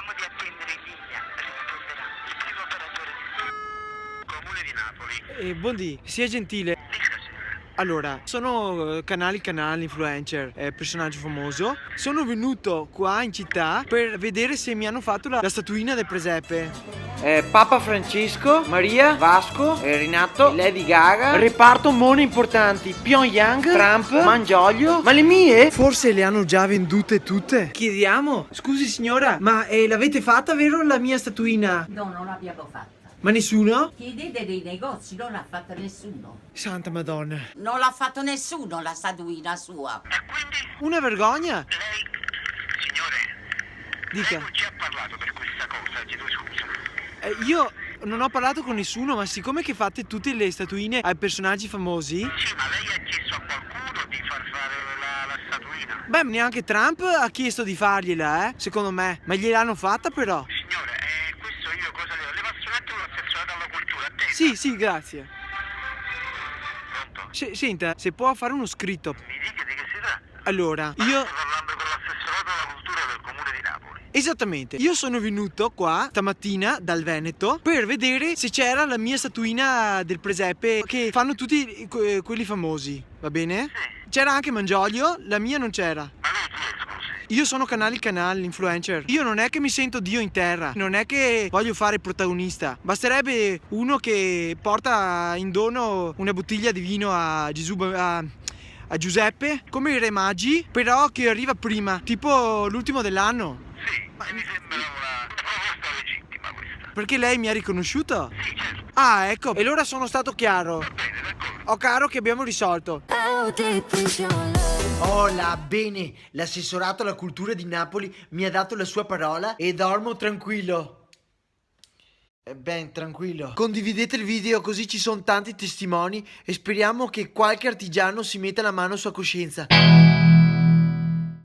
Chiediamo di attendere in linea. Risponderà il primo operatore di Comune di Napoli. Buondì, sia gentile. Dica, signore. Allora, sono Canali influencer, personaggio famoso. Sono venuto qua in città per vedere se mi hanno fatto la statuina del presepe. Papa Francesco, Maria, Vasco, Renato, Lady Gaga. Reparto mone importanti: Pyongyang, Trump, Mangiolio. Ma le mie? Forse le hanno già vendute tutte. Chiediamo. Scusi signora, ma l'avete fatta, vero, la mia statuina? No, non l'abbiamo fatta. Ma nessuno? Chiedete dei negozi, non l'ha fatta nessuno. Santa Madonna. Non l'ha fatto nessuno la statuina sua. E quindi Una vergogna. lei, signore, Dica. lei non ci ha parlato per questa cosa, chiedo scusa. Io non ho parlato con nessuno, ma siccome che fate tutte le statuine ai personaggi famosi, Sì, ma lei ha chiesto a qualcuno di far fare la statuina? beh, neanche Trump ha chiesto di fargliela, secondo me. Ma gliel'hanno fatta però. Signore, questo io cosa le passo un attimo l'assessorato alla cultura, attenta. Sì, grazie. Pronto? Senta, se può fare uno scritto. Mi dica di che si tratta? Allora, Ma io... sto parlando con l'assessorato alla cultura del Comune di Napoli. Esattamente, io sono venuto qua stamattina dal Veneto per vedere se c'era la mia statuina del presepe che fanno tutti quelli famosi, va bene? Sì. C'era anche Mangiolio, la mia non c'era. Ma lei chi è, scusi? Io sono Canali, influencer. Io non è che mi sento Dio in terra, non è che voglio fare il protagonista. Basterebbe uno che porta in dono una bottiglia di vino a Gesù, a Giuseppe, come i Re Magi, però che arriva prima, tipo l'ultimo dell'anno. Sì, mi sembra una proposta legittima questa. Perché lei mi ha riconosciuto? Sì, certo. Ah, ecco, e allora sono stato chiaro. Va bene, d'accordo. Ho caro che abbiamo risolto. Hola, bene, l'assessorato alla cultura di Napoli mi ha dato la sua parola e dormo tranquillo. Ben, tranquillo. Condividete il video così ci sono tanti testimoni e speriamo che qualche artigiano si metta la mano sulla coscienza.